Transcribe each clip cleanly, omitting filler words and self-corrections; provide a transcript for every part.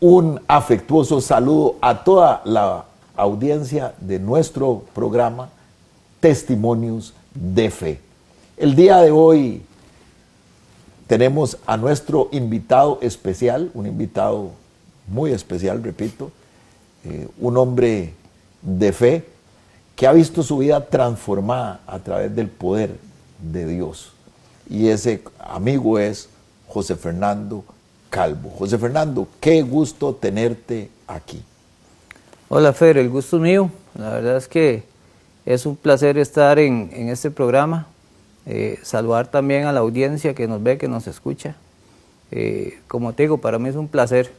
un afectuoso saludo a toda la audiencia de nuestro programa Testimonios de Fe. El día de hoy tenemos a nuestro invitado especial, un invitado muy especial, repito, un hombre de fe que ha visto su vida transformada a través del poder de Dios. Y ese amigo es José Fernando Calvo. José Fernando, qué gusto tenerte aquí. Hola Fer, el gusto es mío. La verdad es que es un placer estar en este programa. Saludar también a la audiencia que nos ve, que nos escucha. Como te digo, para mí es un placer.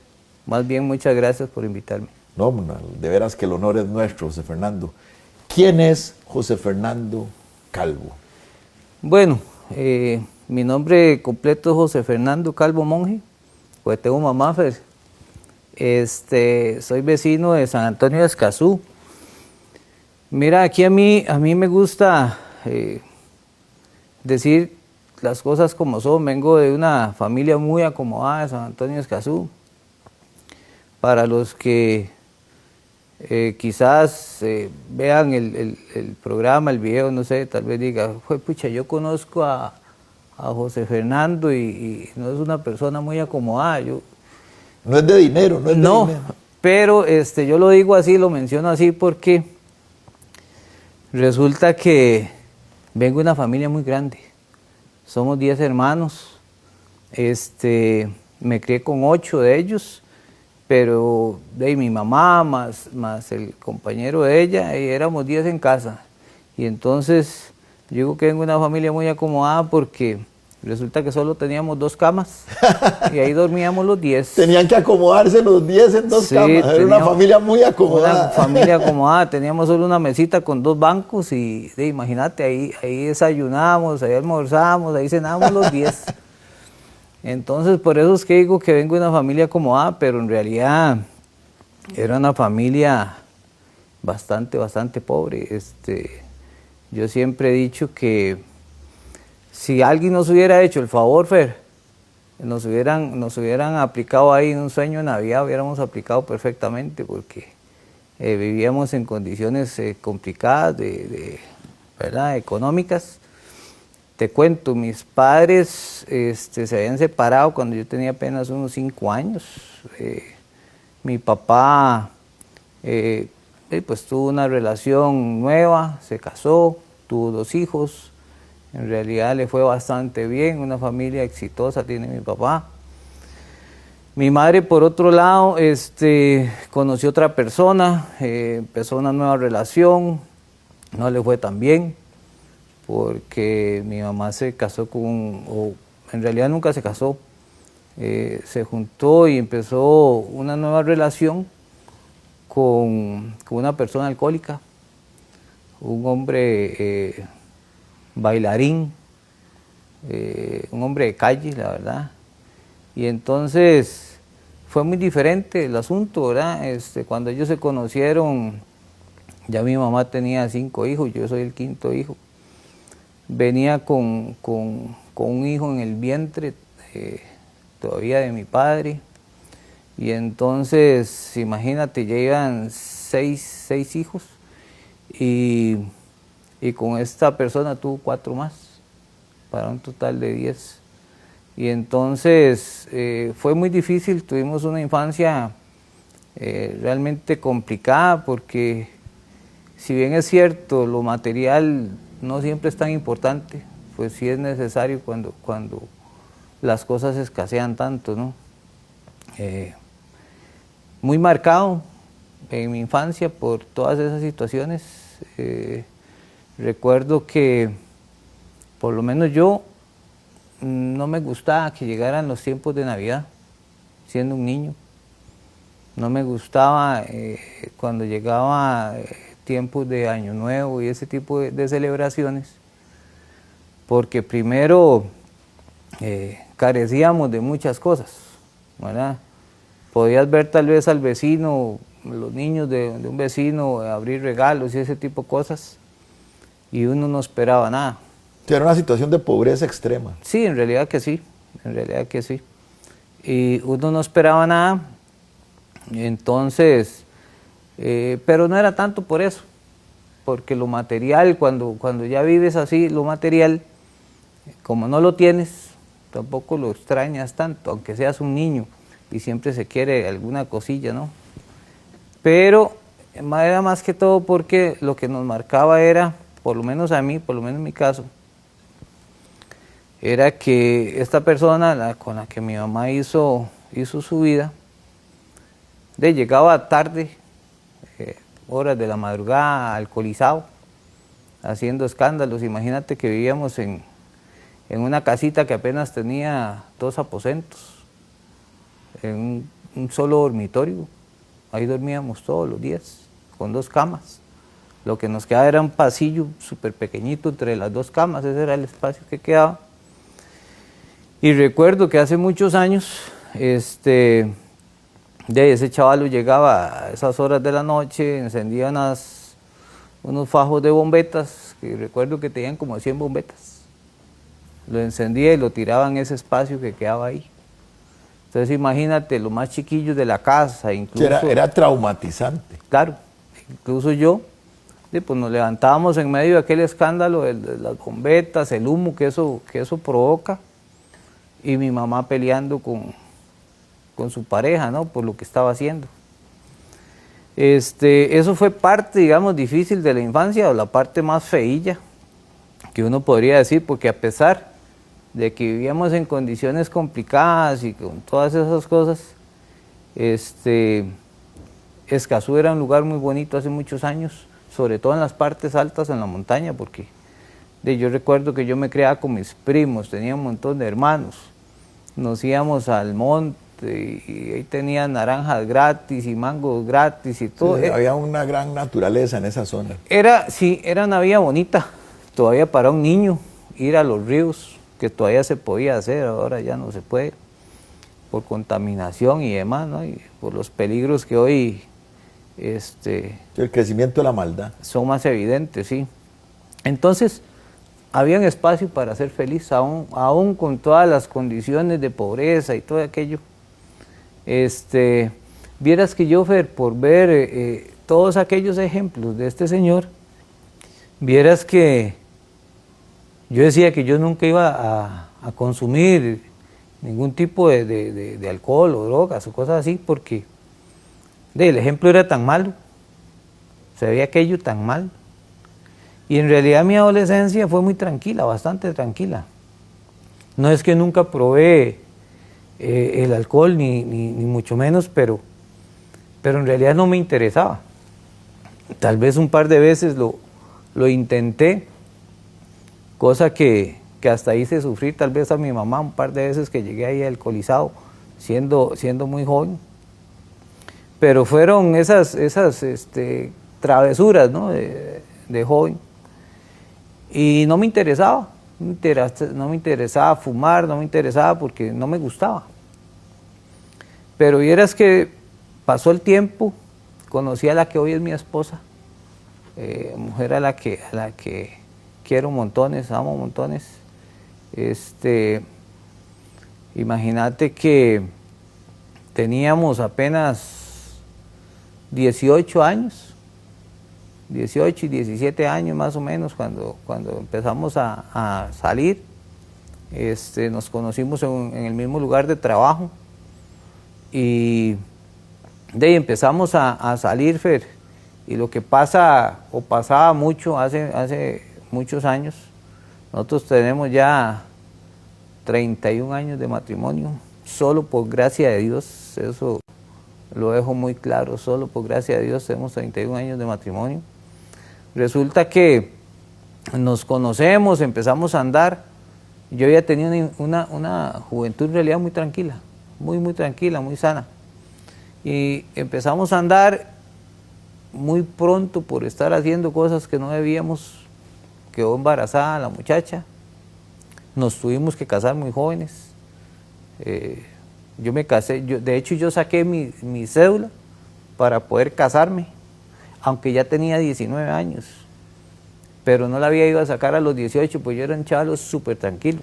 Más bien, muchas gracias por invitarme. No, de veras que el honor es nuestro, José Fernando. ¿Quién es José Fernando Calvo? Bueno, mi nombre completo es José Fernando Calvo Monje, pues tengo mamá, Fer. Soy vecino de San Antonio de Escazú. Mira, aquí a mí me gusta decir las cosas como son. Vengo de una familia muy acomodada de San Antonio de Escazú. Para los que quizás vean el programa, el video, no sé, tal vez diga, pucha, yo conozco a José Fernando y no es una persona muy acomodada. No es de dinero, no es de dinero. Pero yo lo digo así, lo menciono así porque resulta que vengo de una familia muy grande. Somos 10 hermanos. Me crié con 8 de ellos, pero de mi mamá más el compañero de ella, y éramos 10 en casa. Y entonces yo digo que vengo de una familia muy acomodada porque resulta que solo teníamos 2 camas y ahí dormíamos los 10. Tenían que acomodarse los 10 en 2 camas. Era una familia muy acomodada. Una familia acomodada. Teníamos solo una mesita con 2 bancos y imagínate, ahí desayunábamos, ahí almorzábamos, ahí cenábamos los 10. Entonces, por eso es que digo que vengo de una familia acomodada, pero en realidad era una familia bastante pobre. Yo siempre he dicho que si alguien nos hubiera hecho el favor, Fer, nos hubieran aplicado ahí en un sueño de Navidad, hubiéramos aplicado perfectamente, porque vivíamos en condiciones complicadas, ¿verdad?, económicas. Te cuento, mis padres se habían separado cuando yo tenía apenas unos 5 años. Mi papá pues tuvo una relación nueva, se casó, tuvo 2 hijos. En realidad le fue bastante bien, una familia exitosa tiene mi papá. Mi madre, por otro lado, conoció otra persona, empezó una nueva relación, no le fue tan bien, porque mi mamá se casó o en realidad nunca se casó, se juntó y empezó una nueva relación con una persona alcohólica, un hombre bailarín, un hombre de calle, la verdad. Y entonces fue muy diferente el asunto, ¿verdad? Cuando ellos se conocieron, ya mi mamá tenía 5 hijos, yo soy el 5.º hijo. Venía con un hijo en el vientre todavía de mi padre. Y entonces, imagínate, ya iban 6 hijos. Y con esta persona tuvo 4 más, para un total de 10. Y entonces fue muy difícil, tuvimos una infancia realmente complicada, porque si bien es cierto, lo material no siempre es tan importante, pues sí es necesario cuando las cosas escasean tanto, ¿no? Muy marcado en mi infancia por todas esas situaciones. Recuerdo que por lo menos yo no me gustaba que llegaran los tiempos de Navidad, siendo un niño. No me gustaba cuando llegaba tiempos de Año Nuevo y ese tipo de celebraciones, porque primero carecíamos de muchas cosas, ¿verdad? Podías ver tal vez al vecino, los niños de un vecino, abrir regalos y ese tipo de cosas, y uno no esperaba nada. Era una situación de pobreza extrema. Sí, en realidad que sí, y uno no esperaba nada, Entonces, pero no era tanto por eso, porque lo material, cuando ya vives así, lo material, como no lo tienes, tampoco lo extrañas tanto, aunque seas un niño y siempre se quiere alguna cosilla, ¿no? Pero era más que todo porque lo que nos marcaba era, por lo menos a mí, por lo menos en mi caso, era que esta persona con la que mi mamá hizo su vida, llegaba tarde, horas de la madrugada, alcoholizado, haciendo escándalos. Imagínate que vivíamos en una casita que apenas tenía 2 aposentos, en un solo dormitorio. Ahí dormíamos todos los días, con 2 camas. Lo que nos quedaba era un pasillo súper pequeñito entre las 2 camas, ese era el espacio que quedaba. Y recuerdo que hace muchos años, ese chavalo llegaba a esas horas de la noche, encendía unos fajos de bombetas, que recuerdo que tenían como 100 bombetas. Lo encendía y lo tiraba en ese espacio que quedaba ahí. Entonces imagínate, los más chiquillos de la casa, incluso... Era traumatizante. Claro, incluso yo, pues nos levantábamos en medio de aquel escándalo de las bombetas, el humo que eso provoca, y mi mamá peleando con su pareja, ¿no? Por lo que estaba haciendo. Eso fue parte, digamos, difícil de la infancia, o la parte más feilla, que uno podría decir, porque a pesar de que vivíamos en condiciones complicadas y con todas esas cosas, Escazú era un lugar muy bonito hace muchos años, sobre todo en las partes altas, en la montaña, porque yo recuerdo que yo me criaba con mis primos, tenía un montón de hermanos, nos íbamos al monte y ahí tenían naranjas gratis y mangos gratis y todo. Sí, había una gran naturaleza en esa zona. Sí, era una vida bonita, todavía para un niño, ir a los ríos, que todavía se podía hacer, ahora ya no se puede, por contaminación y demás, ¿no? Y por los peligros que hoy el crecimiento de la maldad son más evidentes, sí. Entonces, había un espacio para ser feliz, aún con todas las condiciones de pobreza y todo aquello. Vieras que yo, Fer, por ver todos aquellos ejemplos de este señor, vieras que yo decía que yo nunca iba a consumir ningún tipo de alcohol o drogas o cosas así, porque el ejemplo era tan malo, se veía aquello tan mal. Y en realidad mi adolescencia fue muy tranquila, bastante tranquila. No es que nunca probé el alcohol, ni mucho menos, pero en realidad no me interesaba. Tal vez un par de veces lo intenté, cosa que hasta hice sufrir tal vez a mi mamá un par de veces que llegué ahí alcoholizado, siendo muy joven. Pero fueron esas travesuras, ¿no? de joven. Y no me interesaba, no me interesaba fumar, no me interesaba porque no me gustaba. Pero vieras que pasó el tiempo, conocí a la que hoy es mi esposa, mujer a la que quiero montones, amo montones. Imagínate que teníamos apenas 18 años, 18 y 17 años más o menos cuando empezamos a salir. Nos conocimos en el mismo lugar de trabajo y de ahí empezamos a salir, Fer, y lo que pasaba mucho hace muchos años, nosotros tenemos ya 31 años de matrimonio, solo por gracia de Dios, eso lo dejo muy claro, solo por gracia de Dios tenemos 31 años de matrimonio. Resulta que nos conocemos, empezamos a andar. Yo había tenido una juventud en realidad muy tranquila, muy tranquila, muy sana. Y empezamos a andar muy pronto por estar haciendo cosas que no debíamos. Quedó embarazada la muchacha. Nos tuvimos que casar muy jóvenes. Yo me casé, de hecho yo saqué mi cédula para poder casarme, aunque ya tenía 19 años, pero no la había ido a sacar a los 18, pues yo era un chaval súper tranquilo.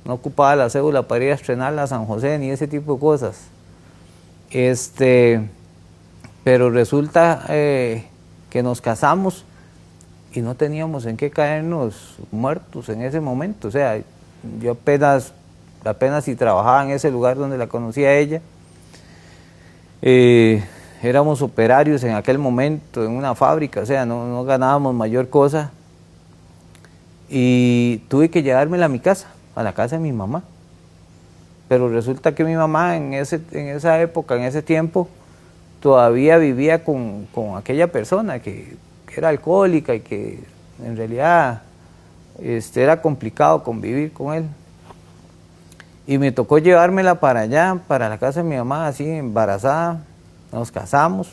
No ocupaba la cédula para ir a estrenarla a San José, ni ese tipo de cosas. Pero resulta que nos casamos y no teníamos en qué caernos muertos en ese momento. O sea, yo apenas si trabajaba en ese lugar donde la conocí a ella. Éramos operarios en aquel momento en una fábrica, o sea, no ganábamos mayor cosa. Y tuve que llevármela a mi casa, a la casa de mi mamá. Pero resulta que mi mamá en esa época, en ese tiempo, todavía vivía con aquella persona que era alcohólica y que en realidad era complicado convivir con él. Y me tocó llevármela para allá, para la casa de mi mamá, así embarazada. Nos casamos,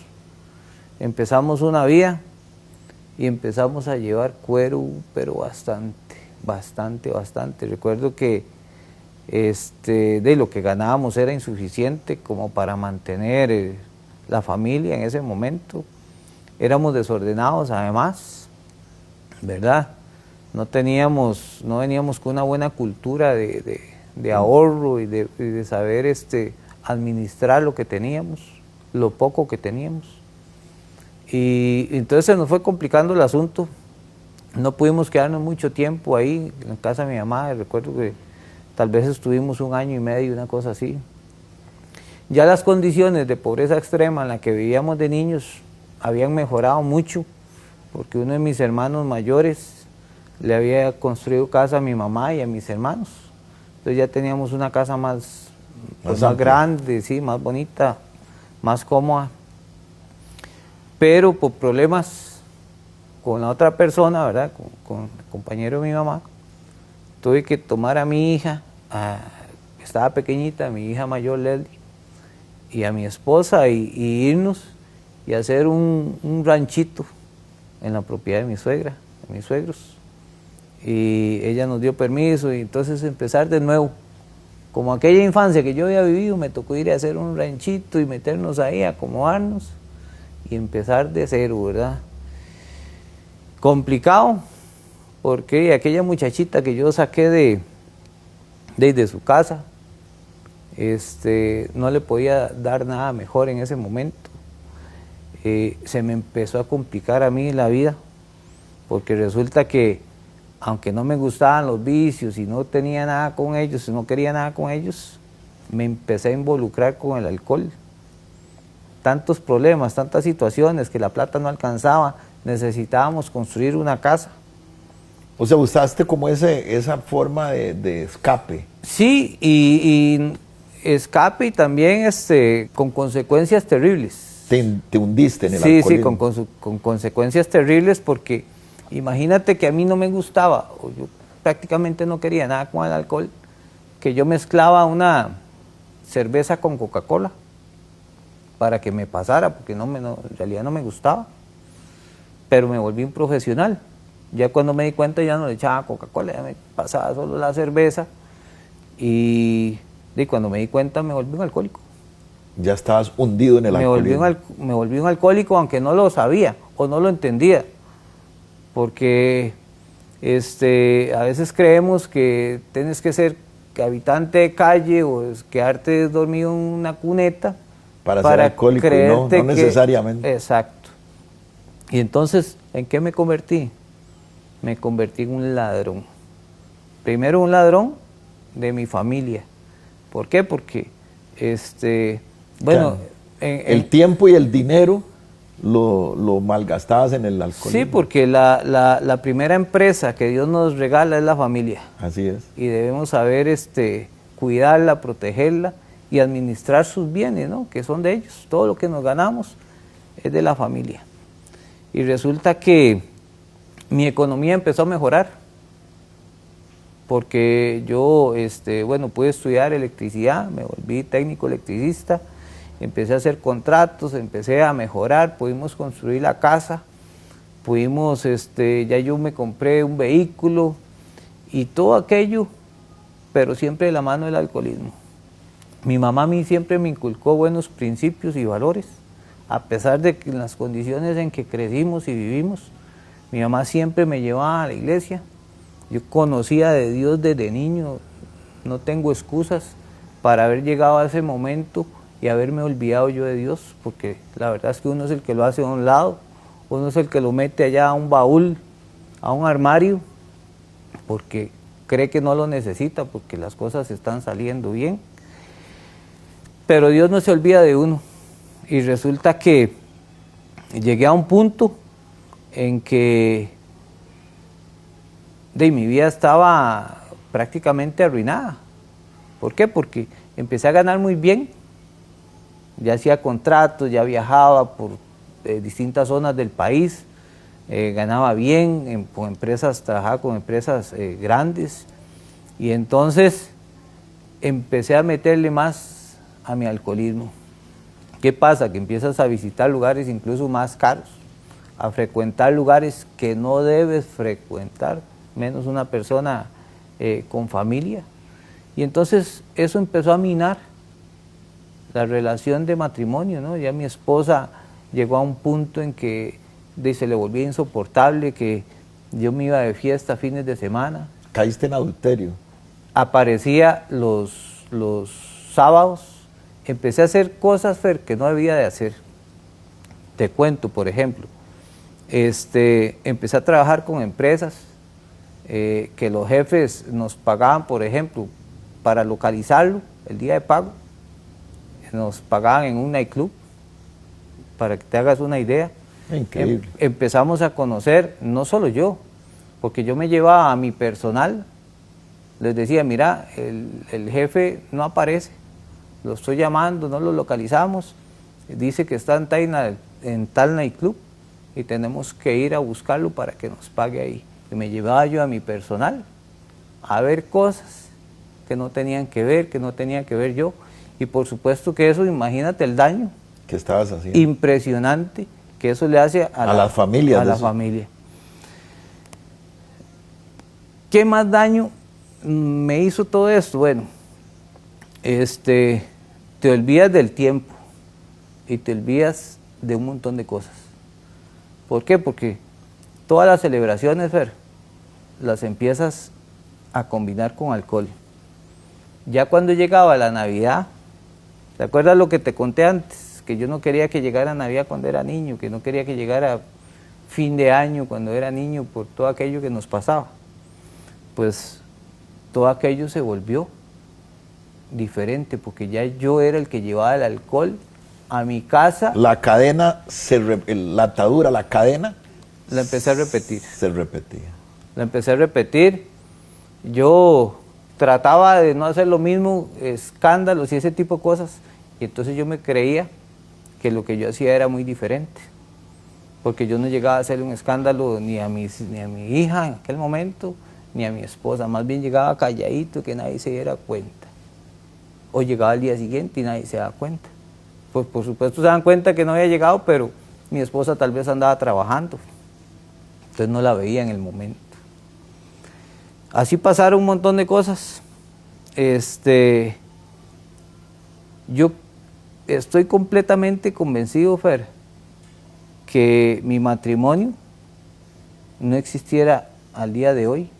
empezamos una vida y empezamos a llevar cuero, pero bastante. Recuerdo que de lo que ganábamos era insuficiente como para mantener la familia en ese momento. Éramos desordenados además, ¿verdad? No veníamos con una buena cultura de ahorro y de saber administrar lo que teníamos, lo poco que teníamos. Y entonces se nos fue complicando el asunto. No pudimos quedarnos mucho tiempo ahí en casa de mi mamá. Recuerdo que tal vez estuvimos 1 año y medio, una cosa así. Ya las condiciones de pobreza extrema en la que vivíamos de niños habían mejorado mucho, porque uno de mis hermanos mayores le había construido casa a mi mamá y a mis hermanos. Entonces ya teníamos una casa más grande, sí, más bonita, más cómoda. Pero por problemas con la otra persona, ¿verdad? Con el compañero de mi mamá, tuve que tomar a mi hija, estaba pequeñita, mi hija mayor Leslie, y a mi esposa y irnos y hacer un ranchito en la propiedad de mi suegra, de mis suegros. Y ella nos dio permiso y entonces empezar de nuevo. Como aquella infancia que yo había vivido, me tocó ir a hacer un ranchito y meternos ahí, acomodarnos y empezar de cero, ¿verdad? Complicado, porque aquella muchachita que yo saqué de su casa, no le podía dar nada mejor en ese momento. Se me empezó a complicar a mí la vida, porque resulta que aunque no me gustaban los vicios y no tenía nada con ellos, no quería nada con ellos, me empecé a involucrar con el alcohol. Tantos problemas, tantas situaciones que la plata no alcanzaba, necesitábamos construir una casa. O sea, usaste como esa forma de escape. Sí, y escape y también con consecuencias terribles. Te hundiste en el alcoholismo. Sí, con consecuencias terribles, porque imagínate que a mí no me gustaba, o yo prácticamente no quería nada con el alcohol, que yo mezclaba una cerveza con Coca-Cola para que me pasara, porque en realidad no me gustaba, pero me volví un profesional. Ya cuando me di cuenta ya no le echaba Coca-Cola, ya me pasaba solo la cerveza y cuando me di cuenta me volví un alcohólico. Ya estabas hundido en el alcoholismo. Me volví un alcohólico, aunque no lo sabía o no lo entendía, porque a veces creemos que tienes que ser habitante de calle o quedarte dormido en una cuneta para ser alcohólico, y no necesariamente. Exacto. Y entonces, ¿en qué me convertí? Me convertí en un ladrón. Primero un de mi familia. ¿Por qué? Porque, bueno... Claro. El tiempo y el dinero lo malgastabas en el alcoholismo. Sí, porque la primera empresa que Dios nos regala es la familia. Así es. Y debemos saber cuidarla, protegerla y administrar sus bienes, ¿no? Que son de ellos. Todo lo que nos ganamos es de la familia. Y resulta que mi economía empezó a mejorar, porque yo, bueno, pude estudiar electricidad, me volví técnico electricista, empecé a hacer contratos, empecé a mejorar, pudimos construir la casa, pudimos, ya yo me compré un vehículo y todo aquello, pero siempre de la mano del alcoholismo. Mi mamá a mí siempre me inculcó buenos principios y valores, a pesar de que en las condiciones en que crecimos y vivimos, mi mamá siempre me llevaba a la iglesia. Yo conocía de Dios desde niño, no tengo excusas para haber llegado a ese momento y haberme olvidado yo de Dios, porque la verdad es que uno es el que lo hace a un lado, uno es el que lo mete allá a un baúl, a un armario, porque cree que no lo necesita, porque las cosas están saliendo bien. Pero Dios no se olvida de uno, y resulta que llegué a un punto en que mi vida estaba prácticamente arruinada. ¿Por qué? Porque empecé a ganar muy bien, ya hacía contratos, ya viajaba por distintas zonas del país, ganaba bien, con empresas, trabajaba con empresas grandes, y entonces empecé a meterle más a mi alcoholismo. ¿Qué pasa? Que empiezas a visitar lugares incluso más caros, a frecuentar lugares que no debes frecuentar, menos una persona con familia. Y entonces eso empezó a minar la relación de matrimonio, ¿no? Ya mi esposa llegó a un punto en que se le volvía insoportable, que yo me iba de fiesta fines de semana. Caíste en adulterio. Aparecía los sábados, empecé a hacer cosas, Fer, que no debía de hacer. Te cuento, por ejemplo, empecé a trabajar con empresas que los jefes nos pagaban, por ejemplo, para localizarlo, el día de pago, nos pagaban en un nightclub, para que te hagas una idea. Increíble. Empezamos a conocer, no solo yo, porque yo me llevaba a mi personal, les decía, mira, el jefe no aparece, lo estoy llamando, no lo localizamos, dice que está en tal nightclub y tenemos que ir a buscarlo para que nos pague ahí. Y me llevaba yo a mi personal a ver cosas que no tenían que ver, que no tenía que ver yo. Y por supuesto que eso, imagínate el daño. ¿Qué estabas haciendo? Impresionante que eso le hace a las familias. A la familia. ¿Qué más daño me hizo todo esto? Bueno, te olvidas del tiempo y te olvidas de un montón de cosas. ¿Por qué? Porque todas las celebraciones, Fer, las empiezas a combinar con alcohol. Ya cuando llegaba la Navidad, ¿te acuerdas lo que te conté antes? Que yo no quería que llegara Navidad cuando era niño, que no quería que llegara fin de año cuando era niño por todo aquello que nos pasaba. Pues todo aquello se volvió diferente, porque ya yo era el que llevaba el alcohol a mi casa. La cadena, la atadura, la cadena... La empecé a repetir. Se repetía. La empecé a repetir. Yo trataba de no hacer lo mismo, escándalos y ese tipo de cosas, y entonces yo me creía que lo que yo hacía era muy diferente, porque yo no llegaba a hacerle un escándalo ni a mi hija en aquel momento, ni a mi esposa, más bien llegaba calladito, que nadie se diera cuenta, o llegaba al día siguiente y nadie se daba cuenta. Pues por supuesto se dan cuenta que no había llegado, pero mi esposa tal vez andaba trabajando, entonces no la veía en el momento. Así pasaron un montón de cosas. Yo estoy completamente convencido, Fer, que mi matrimonio no existiera al día de hoy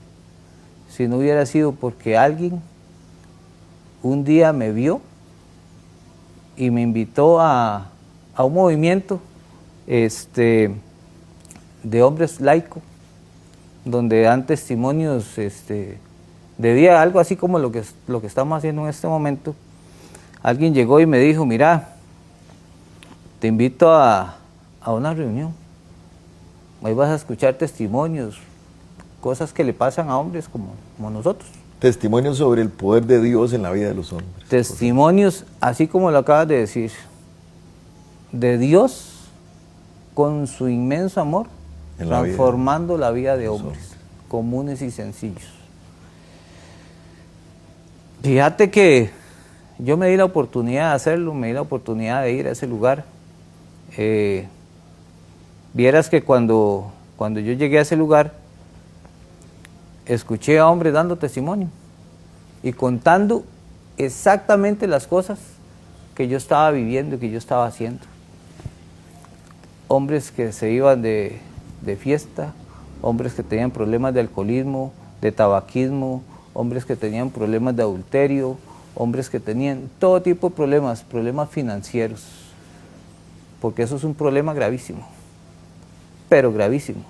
si no hubiera sido porque alguien un día me vio y me invitó a un movimiento de hombres laicos, donde dan testimonios de vida, algo así como lo que estamos haciendo en este momento. Alguien llegó y me dijo, mira, te invito a una reunión, ahí vas a escuchar testimonios, cosas que le pasan a hombres como nosotros. Testimonios sobre el poder de Dios en la vida de los hombres. Testimonios, así como lo acabas de decir, de Dios con su inmenso amor, transformando la vida de hombres comunes y sencillos. Fíjate que yo me di la oportunidad de hacerlo, me di la oportunidad de ir a ese lugar. Vieras que cuando yo llegué a ese lugar, escuché a hombres dando testimonio y contando exactamente las cosas que yo estaba viviendo y que yo estaba haciendo. Hombres que se iban de fiesta, hombres que tenían problemas de alcoholismo, de tabaquismo, hombres que tenían problemas de adulterio, hombres que tenían todo tipo de problemas, problemas financieros, porque eso es un problema gravísimo, pero gravísimo.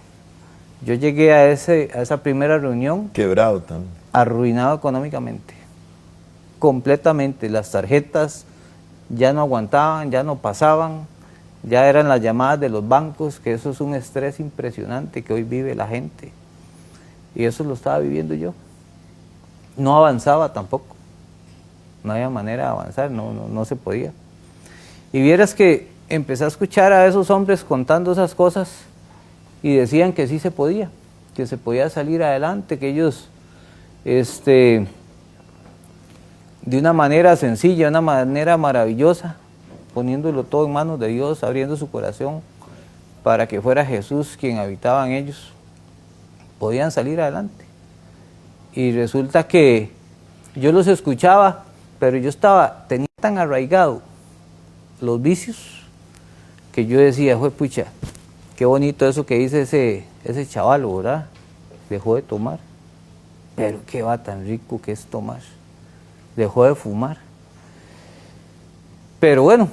Yo llegué a esa primera reunión Quebrado también. arruinado económicamente, completamente. Las tarjetas ya no aguantaban, ya no pasaban, ya eran las llamadas de los bancos, que eso es un estrés impresionante que hoy vive la gente. Y eso lo estaba viviendo yo. No avanzaba tampoco. No había manera de avanzar, no se podía. Y vieras que empecé a escuchar a esos hombres contando esas cosas y decían que sí se podía, que se podía salir adelante, que ellos, de una manera sencilla, de una manera maravillosa, poniéndolo todo en manos de Dios, abriendo su corazón para que fuera Jesús quien habitaba en ellos, podían salir adelante. Y resulta que yo los escuchaba, pero yo tenía tan arraigado los vicios que yo decía, pucha, qué bonito eso que dice ese chaval, ¿verdad? Dejó de tomar, pero qué va tan rico que es tomar. Dejó de fumar. Pero bueno,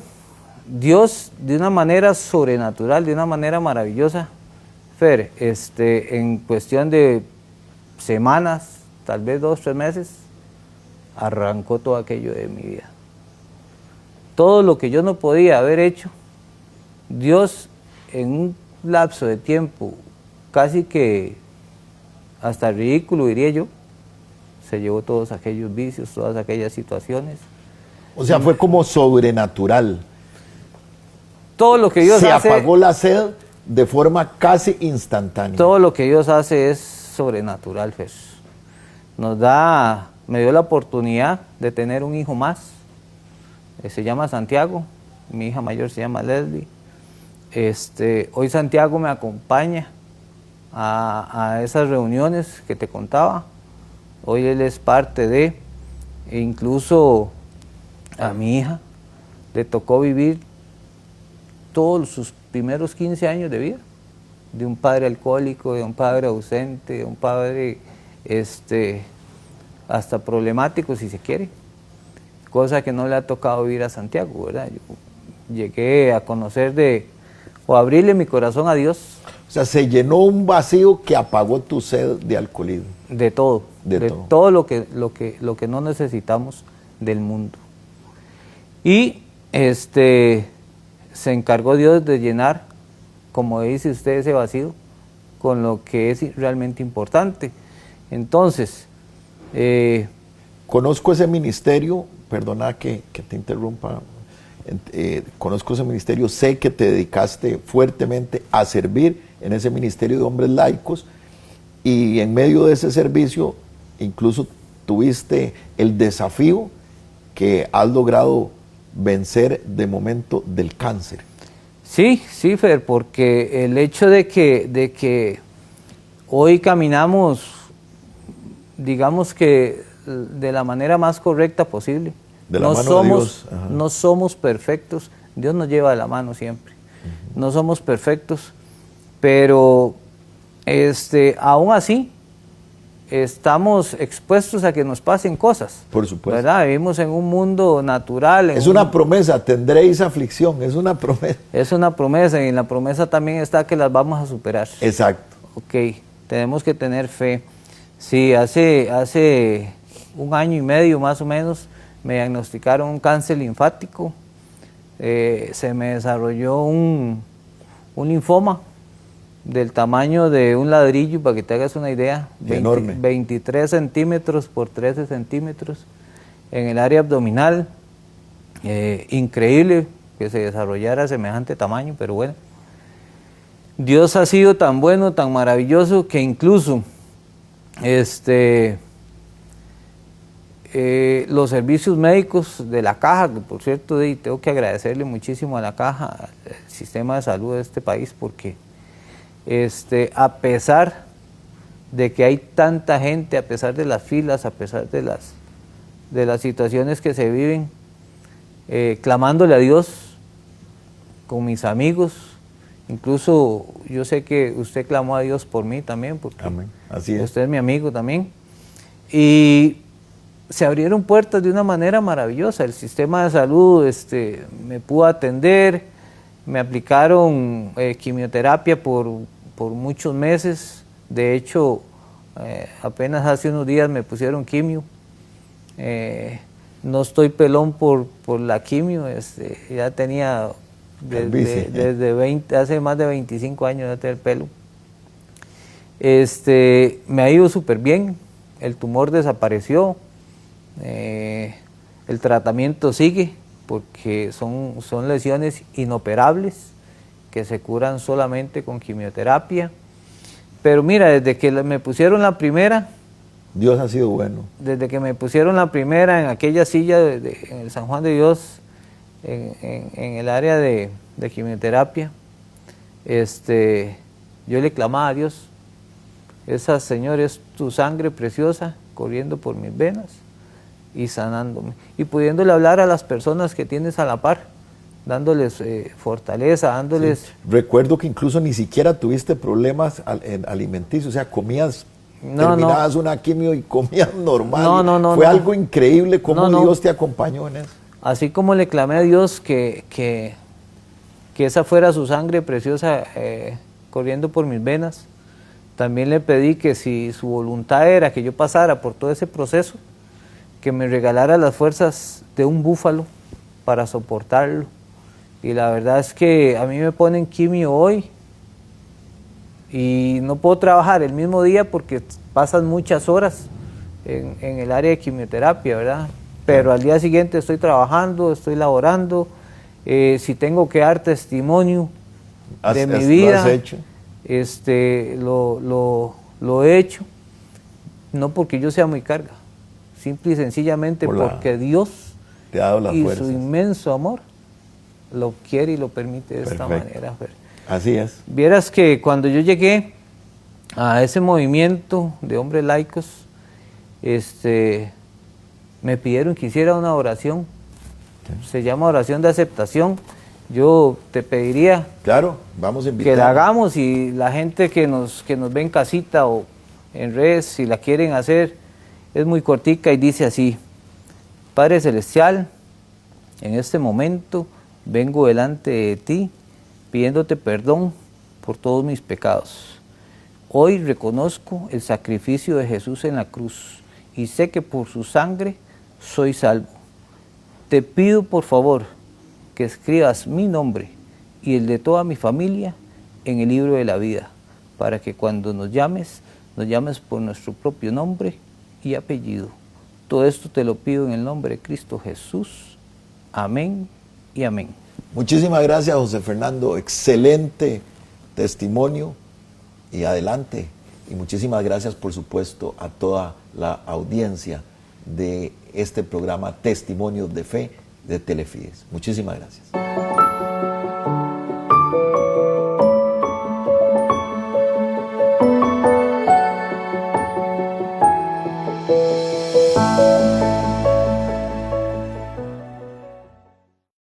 Dios de una manera sobrenatural, de una manera maravillosa, Fer, en cuestión de semanas, tal vez 2, 3 meses, arrancó todo aquello de mi vida. Todo lo que yo no podía haber hecho, Dios en un lapso de tiempo casi que hasta ridículo, diría yo, se llevó todos aquellos vicios, todas aquellas situaciones. O sea, fue como sobrenatural. Todo lo que Dios hace... Se apagó la sed de forma casi instantánea. Todo lo que Dios hace es sobrenatural, Fer. Me dio la oportunidad de tener un hijo más. Se llama Santiago, mi hija mayor se llama Leslie. Hoy Santiago me acompaña a esas reuniones que te contaba. Hoy él es parte de, e incluso a mi hija le tocó vivir todos sus primeros 15 años de vida, de un padre alcohólico, de un padre ausente, de un padre hasta problemático si se quiere, cosa que no le ha tocado vivir a Santiago, ¿verdad? Yo llegué a conocer o abrirle mi corazón a Dios. O sea, se llenó un vacío que apagó tu sed de alcoholismo. De todo, de todo lo que no necesitamos del mundo. Y se encargó Dios de llenar, como dice usted, ese vacío con lo que es realmente importante. Entonces, conozco ese ministerio, perdona que te interrumpa, conozco ese ministerio, sé que te dedicaste fuertemente a servir en ese ministerio de hombres laicos, y en medio de ese servicio incluso tuviste el desafío que has logrado vencer de momento del cáncer. Sí, Fer, porque el hecho de que hoy caminamos, digamos que de la manera más correcta posible. De la mano de Dios. No somos perfectos, Dios nos lleva de la mano siempre. No somos perfectos, pero aún así estamos expuestos a que nos pasen cosas. Por supuesto. ¿Verdad? Vivimos en un mundo natural. Es una promesa, tendréis aflicción, es una promesa. Es una promesa, y en la promesa también está que las vamos a superar. Exacto. Ok, tenemos que tener fe. Sí, hace 1 año y medio más o menos me diagnosticaron un cáncer linfático. Se me desarrolló un linfoma del tamaño de un ladrillo, para que te hagas una idea. Enorme. 23 centímetros por 13 centímetros en el área abdominal. Increíble que se desarrollara semejante tamaño, pero bueno. Dios ha sido tan bueno, tan maravilloso, que incluso los servicios médicos de la Caja, que por cierto tengo que agradecerle muchísimo a la Caja, al sistema de salud de este país, porque a pesar de que hay tanta gente, a pesar de las filas, a pesar de las situaciones que se viven, clamándole a Dios con mis amigos, incluso yo sé que usted clamó a Dios por mí también, porque amén. Así es. usted es mi amigo también, y se abrieron puertas de una manera maravillosa. El sistema de salud me pudo atender, me aplicaron quimioterapia por muchos meses. De hecho, apenas hace unos días me pusieron quimio. No estoy pelón por la quimio, ya tenía hace más de 25 años de tener pelo. Me ha ido súper bien, el tumor desapareció, el tratamiento sigue porque son lesiones inoperables que se curan solamente con quimioterapia. Pero mira, desde que me pusieron la primera, Dios ha sido bueno. Desde que me pusieron la primera en aquella silla en el San Juan de Dios, en el área de quimioterapia, yo le clamaba a Dios, esa, Señor, es tu sangre preciosa corriendo por mis venas y sanándome. Y pudiéndole hablar a las personas que tienes a la par, dándoles fortaleza, dándoles... Sí. Recuerdo que incluso ni siquiera tuviste problemas alimenticios, o sea, comías... terminabas una quimio y comías normal. Fue algo increíble cómo Dios te acompañó en eso. Así como le clamé a Dios que esa fuera su sangre preciosa corriendo por mis venas, también le pedí que si su voluntad era que yo pasara por todo ese proceso, que me regalara las fuerzas de un búfalo para soportarlo. Y la verdad es que a mí me ponen quimio hoy y no puedo trabajar el mismo día porque pasan muchas horas en el área de quimioterapia, ¿verdad? Pero al día siguiente estoy trabajando, estoy laborando. Si tengo que dar testimonio de mi vida, ¿lo has hecho? Lo he hecho, no porque yo sea muy carga, simple y sencillamente porque Dios te ha dado las y fuerzas. su inmenso amor lo quiere y lo permite de esta manera. Así es. Vieras que cuando yo llegué a ese movimiento de hombres laicos, me pidieron que hiciera una oración. Se llama oración de aceptación. Yo te pediría, claro, vamos a invitar, que la hagamos, y la gente que nos ve en casita o en redes, si la quieren hacer, es muy cortica y dice así: Padre Celestial, en este momento vengo delante de ti pidiéndote perdón por todos mis pecados. Hoy reconozco el sacrificio de Jesús en la cruz y sé que por su sangre soy salvo. Te pido por favor que escribas mi nombre y el de toda mi familia en el libro de la vida, para que cuando nos llames por nuestro propio nombre y apellido. Todo esto te lo pido en el nombre de Cristo Jesús. Amén y amén. Muchísimas gracias, José Fernando. Excelente testimonio y adelante. Y muchísimas gracias, por supuesto, a toda la audiencia de este programa Testimonios de Fe de Telefides. Muchísimas gracias.